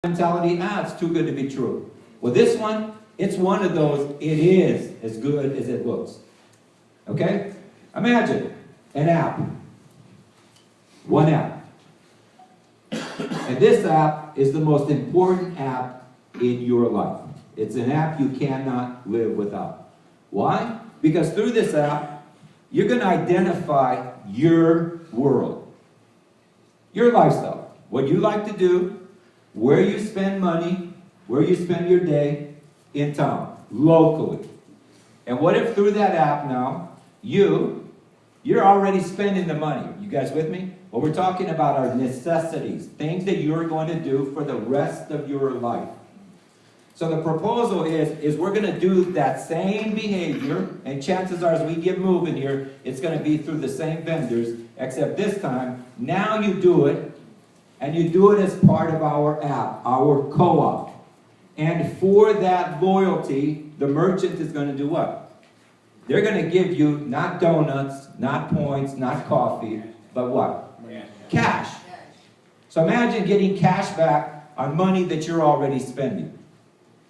mentality, it's too good to be true. Well, this one, it's one of those, it is as good as it looks. Okay? Imagine an app. One app. And this app is the most important app in your life. It's an app you cannot live without. Why? Because through this app, you're going to identify your world, your lifestyle, what you like to do, where you spend money, where you spend your day in town, locally. And what if through that app now, you're already spending the money. You guys with me? Well, we're talking about our necessities, things that you're going to do for the rest of your life. So the proposal is we're going to do that same behavior, and chances are as we get moving here, it's going to be through the same vendors, except this time, now you do it, and you do it as part of our app, our co-op. And for that loyalty, the merchant is going to do what? They're going to give you not donuts, not points, not coffee, but what? Cash. So imagine getting cash back on money that you're already spending.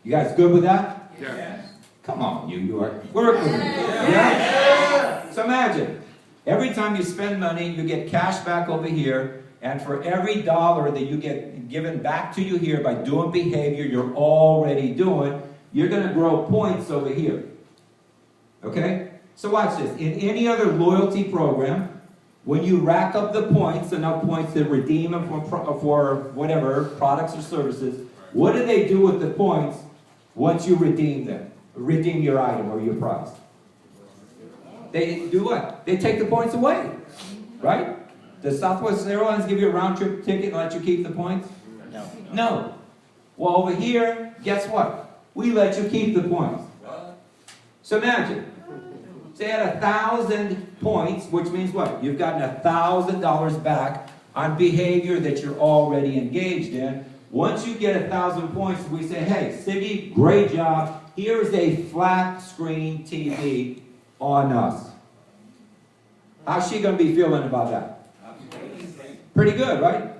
You guys good with that? Yes. Come on, you are. Work with me. Yeah? So imagine, every time you spend money, you get cash back over here, and for every dollar that you get given back to you here by doing behavior you're already doing, you're going to grow points over here. Okay? So watch this. In any other loyalty program, when you rack up the points, enough points to redeem them for whatever, products or services, what do they do with the points once you redeem them? Redeem your item or your prize. They do what? They take the points away. Right? Does Southwest Airlines give you a round-trip ticket and let you keep the points? No. No. Well, over here, guess what? We let you keep the points. So imagine, say at 1,000 points, which means what? You've gotten $1,000 back on behavior that you're already engaged in. Once you get 1,000 points, we say, hey, Siggy, great job. Here's a flat screen TV on us. How's she going to be feeling about that? Pretty good, right?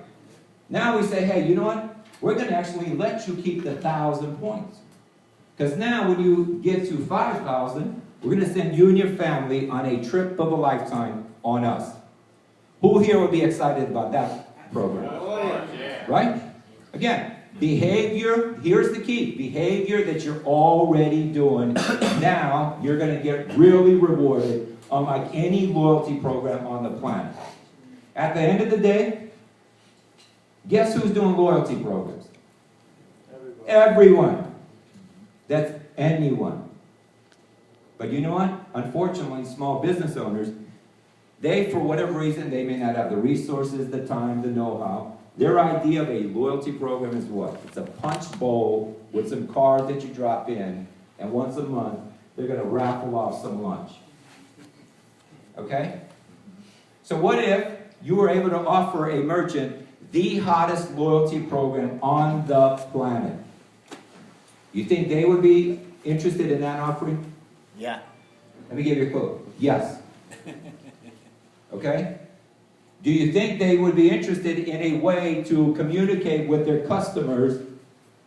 Now we say, hey, you know what? We're going to actually let you keep the 1,000 points. Because now when you get to 5,000, we're going to send you and your family on a trip of a lifetime on us. Who here would be excited about that program? Right? Again, behavior, here's the key. Behavior that you're already doing. Now you're going to get really rewarded unlike any loyalty program on the planet. At the end of the day, guess who's doing loyalty programs? Everyone. That's anyone. But you know what? Unfortunately, small business owners, they, for whatever reason, they may not have the resources, the time, the know-how. Their idea of a loyalty program is what? It's a punch bowl with some cards that you drop in, and once a month, they're going to raffle off some lunch. Okay? So what if you were able to offer a merchant the hottest loyalty program on the planet? You think they would be interested in that offering? Yeah. Let me give you a clue. Yes. Okay? Do you think they would be interested in a way to communicate with their customers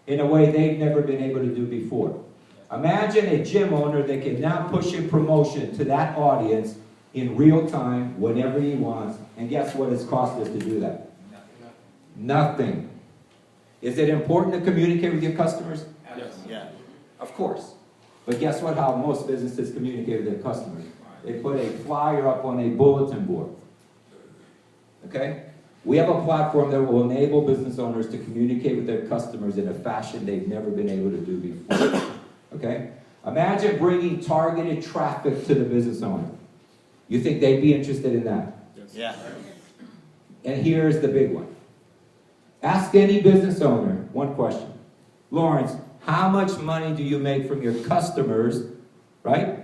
in a way they've never been able to do before? Imagine a gym owner that can now push a promotion to that audience in real time, whenever he wants. And guess what it's cost us to do that? Nothing. Is it important to communicate with your customers? Yes. Yeah. Of course. But guess what? How most businesses communicate with their customers? They put a flyer up on a bulletin board. Okay? We have a platform that will enable business owners to communicate with their customers in a fashion they've never been able to do before. Okay? Imagine bringing targeted traffic to the business owner. You think they'd be interested in that? Yeah. And here's the big one. Ask any business owner one question. Lawrence, how much money do you make from your customers, right,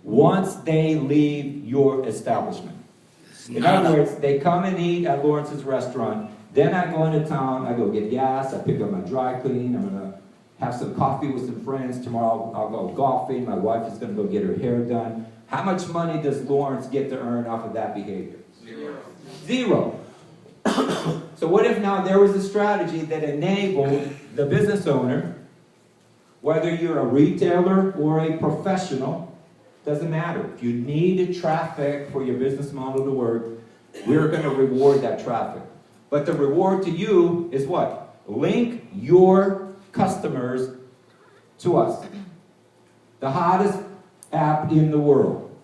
once they leave your establishment? In other words, they come and eat at Lawrence's restaurant. Then I go into town, I go get gas, I pick up my dry cleaning, I'm going to have some coffee with some friends. Tomorrow I'll go golfing, my wife is going to go get her hair done. How much money does Lawrence get to earn off of that behavior? Zero. So what if now there was a strategy that enabled the business owner, whether you're a retailer or a professional, doesn't matter. If you need traffic for your business model to work, we're going to reward that traffic. But the reward to you is what? Link your customers to us. The hottest app in the world.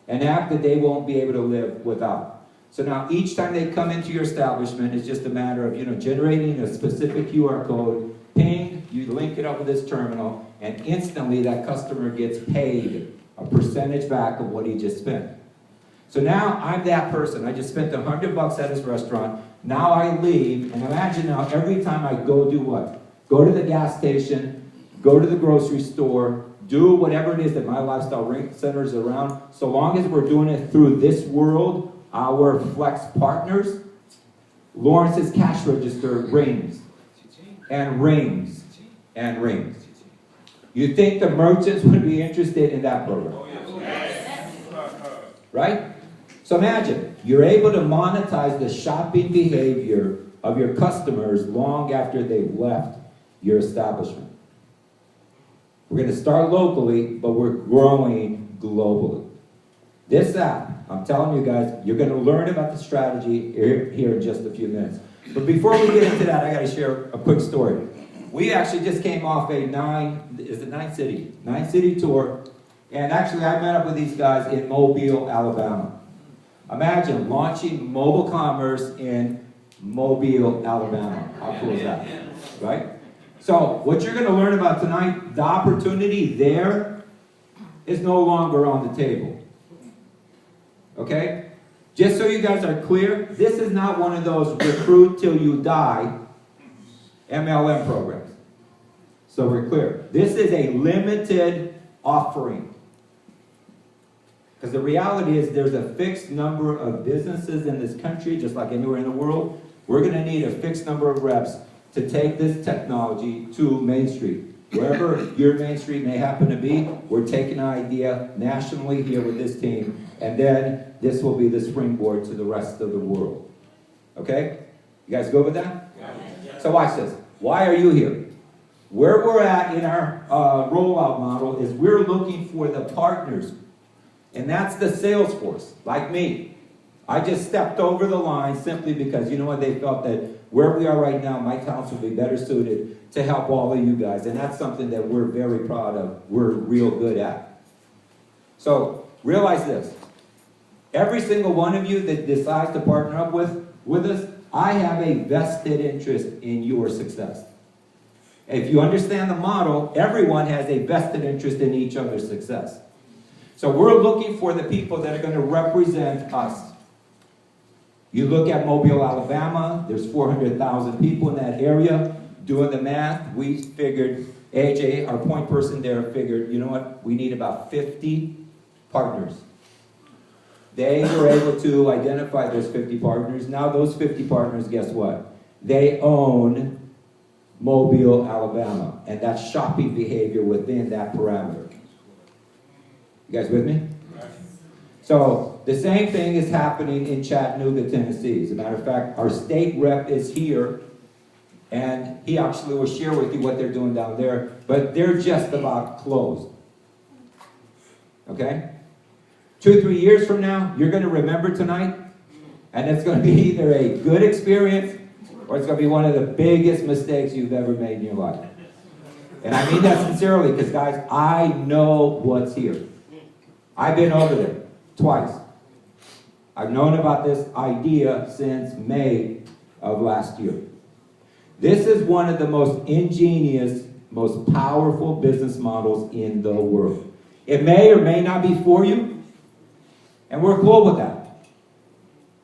An app that they won't be able to live without. So now each time they come into your establishment, it's just a matter of, generating a specific QR code, ping, you link it up with this terminal, and instantly that customer gets paid a percentage back of what he just spent. So now I'm that person. I just spent $100 at his restaurant. Now I leave, and imagine now every time I go do what? Go to the gas station, go to the grocery store, do whatever it is that my lifestyle centers around. So long as we're doing it through this world, our Flex partners, Lawrence's cash register rings and rings and rings. You think the merchants would be interested in that program? Right? So imagine, you're able to monetize the shopping behavior of your customers long after they've left your establishment. We're going to start locally, but we're growing globally. This app, I'm telling you guys, you're going to learn about the strategy here in just a few minutes. But before we get into that, I got to share a quick story. We actually just came off a nine city tour, and actually I met up with these guys in Mobile, Alabama. Imagine launching mobile commerce in Mobile, Alabama. How cool is that? Right? So what you're going to learn about tonight, the opportunity there is no longer on the table. Okay? Just so you guys are clear, this is not one of those recruit till you die MLM programs. So we're clear. This is a limited offering. Because the reality is there's a fixed number of businesses in this country, just like anywhere in the world. We're going to need a fixed number of reps to take this technology to Main Street. Wherever your Main Street may happen to be, we're taking an idea nationally here with this team, and then this will be the springboard to the rest of the world. Okay? You guys go with that? Yeah. So watch this. Why are you here? Where we're at in our rollout model is we're looking for the partners. And that's the sales force, like me. I just stepped over the line simply because, you know what, they felt that where we are right now, my talents would be better suited to help all of you guys. And that's something that we're very proud of. We're real good at. So realize this. Every single one of you that decides to partner up with us, I have a vested interest in your success. If you understand the model, everyone has a vested interest in each other's success. So we're looking for the people that are going to represent us. You look at Mobile, Alabama, there's 400,000 people in that area. Doing the math, we figured, AJ, our point person there, figured, you know what, we need about 50 partners. They were able to identify those 50 partners. Now those 50 partners, guess what? They own Mobile, Alabama, and that's shopping behavior within that parameter. You guys with me? So the same thing is happening in Chattanooga, Tennessee. As a matter of fact, our state rep is here, and he actually will share with you what they're doing down there, but they're just about closed. Okay? 2-3 years from now, you're going to remember tonight, and it's going to be either a good experience or it's going to be one of the biggest mistakes you've ever made in your life. And I mean that sincerely, because guys, I know what's here. I've been over there twice. I've known about this idea since May of last year. This is one of the most ingenious, most powerful business models in the world. It may or may not be for you, and we're cool with that.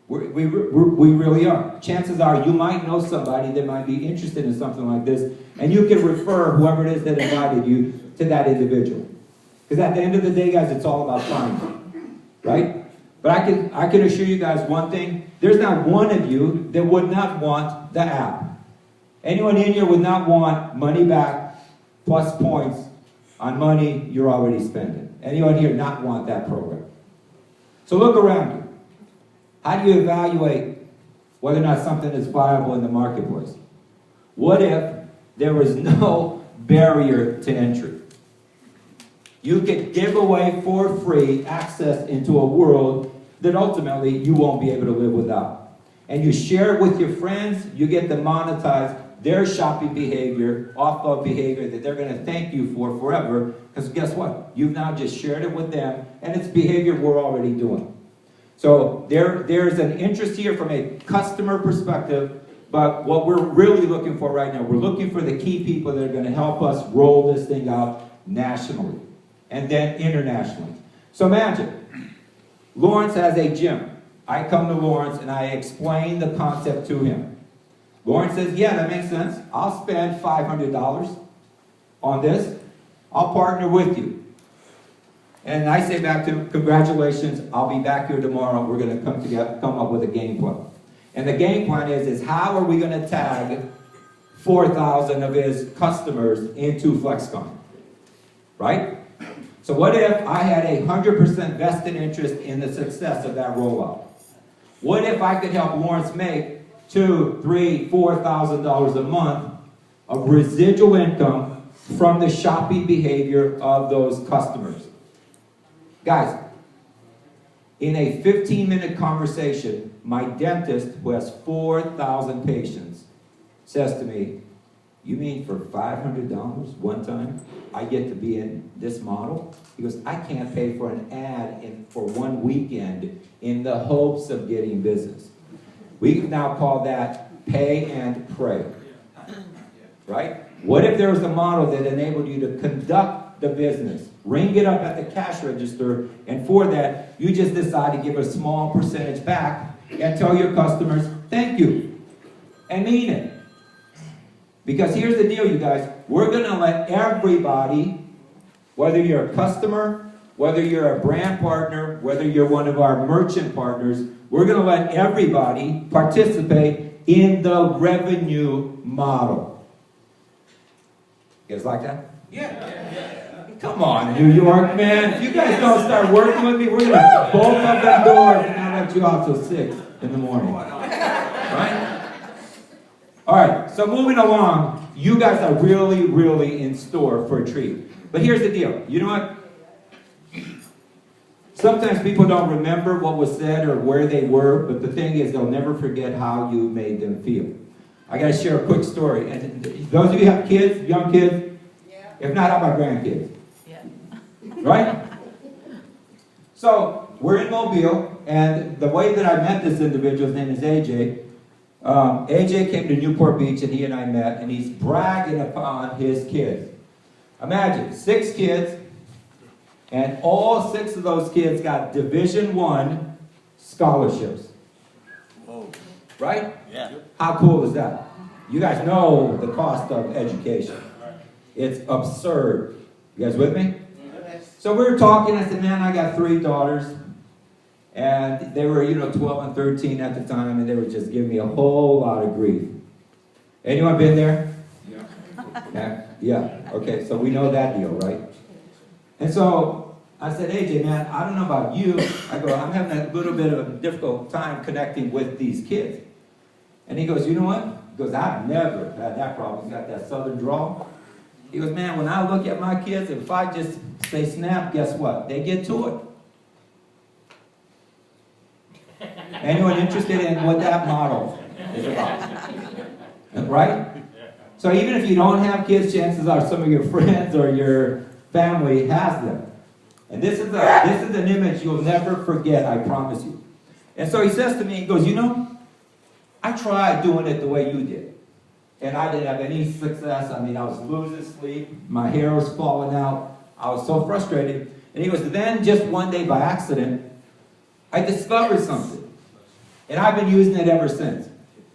We really are. Chances are you might know somebody that might be interested in something like this, and you can refer whoever it is that invited you to that individual. Because at the end of the day, guys, it's all about timing, right? But I can assure you guys one thing. There's not one of you that would not want the app. Anyone in here would not want money back plus points on money you're already spending. Anyone here not want that program? So look around you. How do you evaluate whether or not something is viable in the marketplace? What if there was no barrier to entry? You could give away for free access into a world that ultimately you won't be able to live without. And you share it with your friends, you get to monetize their shopping behavior, off-load behavior that they're going to thank you for forever, because guess what? You've now just shared it with them, and it's behavior we're already doing. So there's an interest here from a customer perspective, but what we're really looking for right now, we're looking for the key people that are going to help us roll this thing out nationally and then internationally. So imagine, Lawrence has a gym. I come to Lawrence and I explain the concept to him. Lawrence says, yeah, that makes sense. I'll spend $500 on this. I'll partner with you. And I say back to him, congratulations, I'll be back here tomorrow. We're going to come up with a game plan. And the game plan is how are we going to tag 4,000 of his customers into Flexkom? Right? So what if I had 100% vested interest in the success of that rollout? What if I could help Lawrence make $2,000, $3,000, $4,000 a month of residual income from the shopping behavior of those customers? Guys, in a 15-minute conversation, my dentist, who has 4,000 patients, says to me, you mean for $500 one time, I get to be in this model? He goes, I can't pay for an ad for one weekend in the hopes of getting business. We now call that pay and pray. Right? What if there was a model that enabled you to conduct the business, ring it up at the cash register, and for that, you just decide to give a small percentage back and tell your customers, thank you, and mean it. Because here's the deal, you guys. We're going to let everybody, whether you're a customer, whether you're a brand partner, whether you're one of our merchant partners, we're going to let everybody participate in the revenue model. You guys like that? Yeah. Come on, New York, man. If you guys don't start working with me, we're going to bolt up that doors and not let you out till 6 in the morning. Right? All right, so moving along, you guys are really, really in store for a treat. But here's the deal. You know what? Sometimes people don't remember what was said or where they were, but the thing is they'll never forget how you made them feel. I got to share a quick story. And those of you who have kids, young kids, yeah. If not, how about grandkids? Yeah. Right? So we're in Mobile, and the way that I met this individual, his name is AJ. AJ came to Newport Beach, and he and I met, and he's bragging upon his kids. Imagine, 6 kids, and all 6 of those kids got Division I scholarships. Whoa. Right? Yeah. How cool is that? You guys know the cost of education. It's absurd. You guys with me? So we were talking. I said, man, I got 3 daughters. And they were, 12 and 13 at the time, and they were just giving me a whole lot of grief. Anyone been there? Yeah. Yeah. Okay, so we know that deal, right? And so I said, AJ, man, I don't know about you. I go, I'm having a little bit of a difficult time connecting with these kids. And he goes, you know what? He goes, I've never had that problem. He's got that southern drawl. He goes, man, when I look at my kids, if I just say snap, guess what? They get to it. Anyone interested in what that model is about? Right? So even if you don't have kids, chances are some of your friends or your family has them. And this is an image you'll never forget, I promise you. And so he says to me, he goes, I tried doing it the way you did. And I didn't have any success. I mean, I was losing sleep. My hair was falling out. I was so frustrated. And he goes, then just one day by accident, I discovered something. And I've been using it ever since.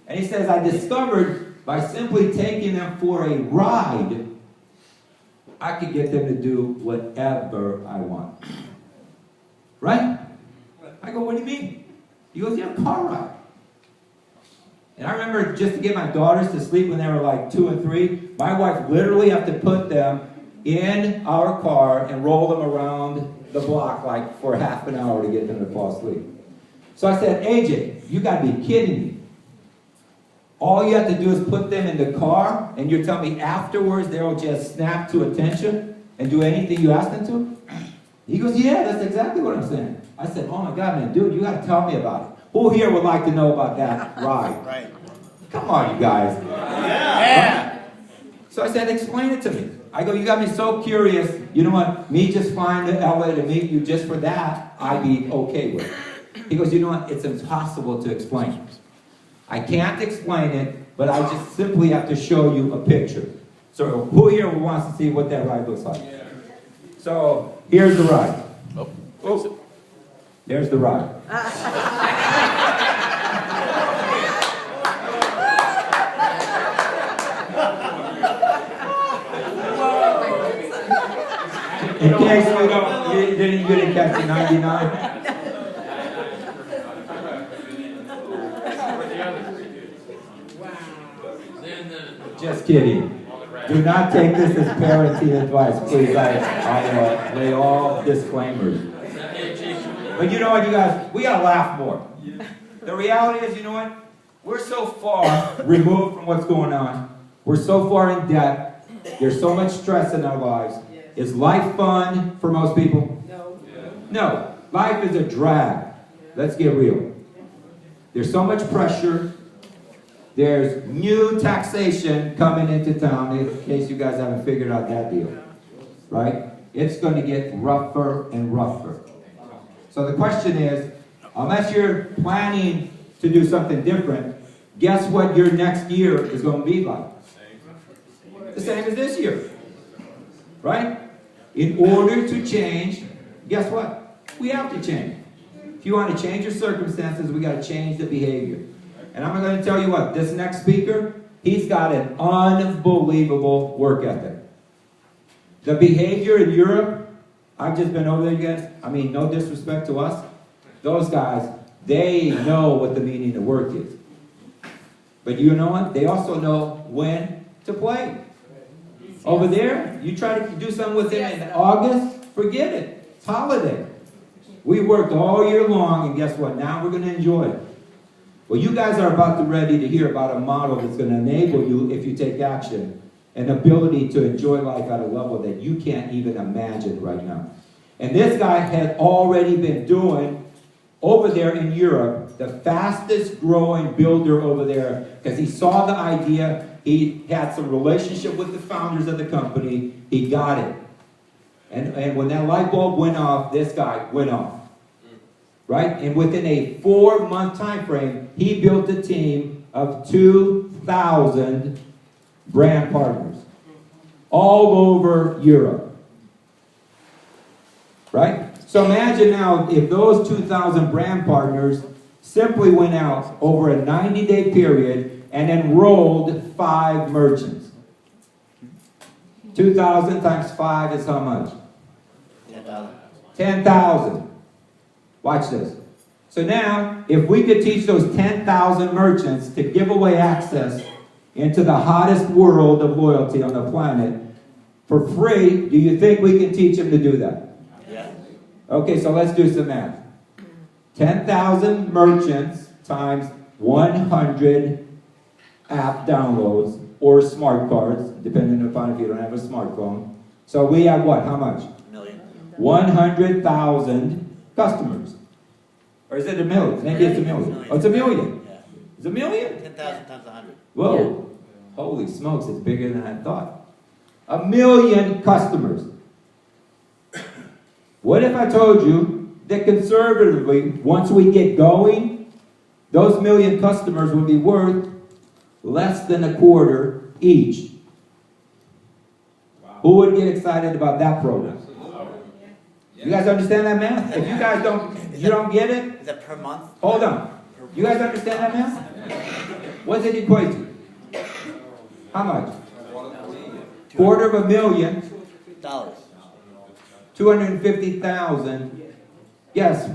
And he says, I discovered by simply taking them for a ride, I could get them to do whatever I want. Right? I go, what do you mean? He goes, yeah, car ride. And I remember just to get my daughters to sleep when they were like 2 and 3, my wife literally had to put them in our car and roll them around the block like for half an hour to get them to fall asleep. So I said, AJ, you got to be kidding me. All you have to do is put them in the car, and you're telling me afterwards they'll just snap to attention and do anything you ask them to? He goes, yeah, that's exactly what I'm saying. I said, oh my God, man, dude, you got to tell me about it. Who here would like to know about that ride? Right. Come on, you guys. Yeah. So I said, explain it to me. I go, you got me so curious. You know what? Me just flying to LA to meet you just for that, I'd be okay with it. He goes, you know what? It's impossible to explain. I can't explain it, but I just simply have to show you a picture. So who here wants to see what that ride looks like? So here's the ride. Oh. There's the ride. In case you didn't catch the 99. Just kidding. Do not take this as parenting advice, please. I lay all disclaimers. But you know what, you guys? We gotta laugh more. The reality is, you know what? We're so far removed from what's going on. We're so far in debt. There's so much stress in our lives. Is life fun for most people? No. No. Life is a drag. Let's get real. There's so much pressure. There's new taxation coming into town, in case you guys haven't figured out that deal. Right? It's going to get rougher and rougher. So the question is, unless you're planning to do something different, guess what your next year is going to be like? The same as this year. Right? In order to change, guess what? We have to change. If you want to change your circumstances, we got to change the behavior. And I'm going to tell you what, this next speaker, he's got an unbelievable work ethic. The behavior in Europe, I've just been over there, you guys. I mean, no disrespect to us. Those guys, they know what the meaning of work is. But you know what? They also know when to play. Over there, you try to do something with them in August, forget it. It's holiday. We worked all year long, and guess what? Now we're going to enjoy it. Well, you guys are about to ready to hear about a model that's going to enable you, if you take action, an ability to enjoy life at a level that you can't even imagine right now. And this guy had already been doing, over there in Europe, the fastest growing builder over there, because he saw the idea, he had some relationship with the founders of the company, he got it. And when that light bulb went off, this guy went off. Right? And within a 4-month time frame, he built a team of 2,000 brand partners all over Europe. Right? So imagine now if those 2,000 brand partners simply went out over a 90-day period and enrolled 5 merchants. 2,000 times 5 is how much? 10,000. 10,000. Watch this. So now, if we could teach those 10,000 merchants to give away access into the hottest world of loyalty on the planet for free, do you think we can teach them to do that? Yeah. Okay, so let's do some math. 10,000 merchants times 100 app downloads or smart cards, depending upon if you don't have a smartphone. So we have what? How much? $1 million. 100,000 customers. Or is it a million? Maybe it's a million. Oh, it's a million. Yeah. It's a million? 10,000 times 100. Whoa. Yeah. Holy smokes, it's bigger than I thought. 1 million customers. What if I told you that conservatively, once we get going, those 1 million customers would be worth less than a quarter each? Wow. Who would get excited about that program? You guys understand that math? If you guys don't get it? Is that per month? Hold on. You guys understand that math? What does it equate to? How much? $250,000. 250,000. Yes.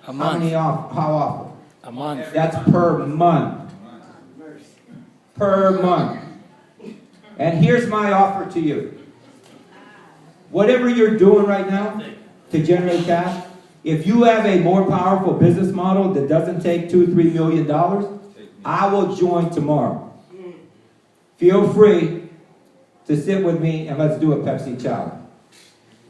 A month. How often? A month. That's per month. Per month. And here's my offer to you. Whatever you're doing right now to generate cash, if you have a more powerful business model that doesn't take $2-3 million, I will join tomorrow. feel free to sit with me and let's do a Pepsi challenge.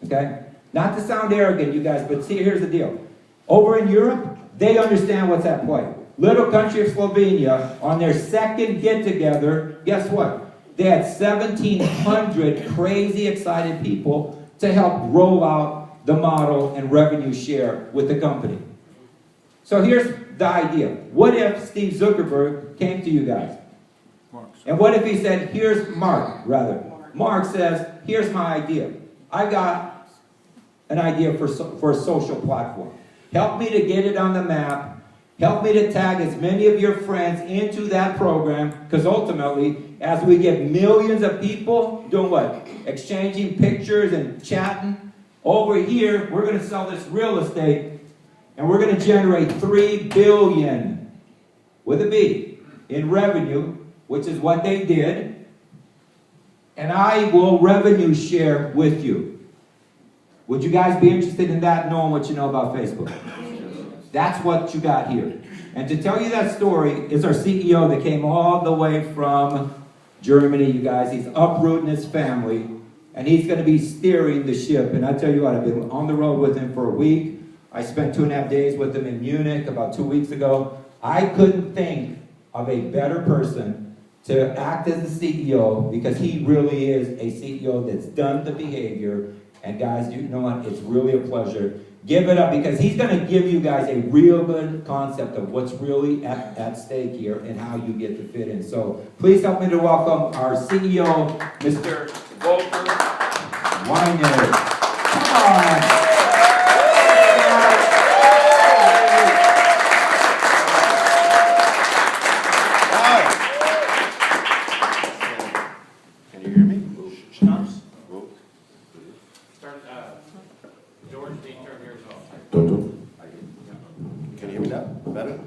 Okay? Not to sound arrogant, you guys, but see, here's the deal. Over in Europe, they understand what's at play. Little country of Slovenia, on their second get-together, guess what? They had 1,700 crazy excited people to help roll out the model and revenue share with the company. So here's the idea. What if Steve Zuckerberg came to you guys? And what if he said, here's Mark, rather. Mark says, here's my idea. I got an idea for a social platform. Help me to get it on the map. Help me to tag as many of your friends into that program, because ultimately, as we get millions of people doing what? Exchanging pictures and chatting. Over here, we're going to sell this real estate, and we're going to generate $3 billion, with a B, in revenue, which is what they did. And I will revenue share with you. Would you guys be interested in that, knowing what you know about Facebook? That's what you got here. And to tell you that story is our CEO that came all the way from Germany, you guys. He's uprooting his family, and he's going to be steering the ship. And I tell you what, I've been on the road with him for a week. I spent 2.5 days with him in Munich about 2 weeks ago. I couldn't think of a better person to act as the CEO, because he really is a CEO that's done the behavior. And guys, you know what? It's really a pleasure. Give it up, because he's going to give you guys a real good concept of what's really at stake here and how you get to fit in. So please help me to welcome our CEO, Mr. Volker Weiner. Come on. Can you hear me? George, the intern here as well. Can you hear me now? Better?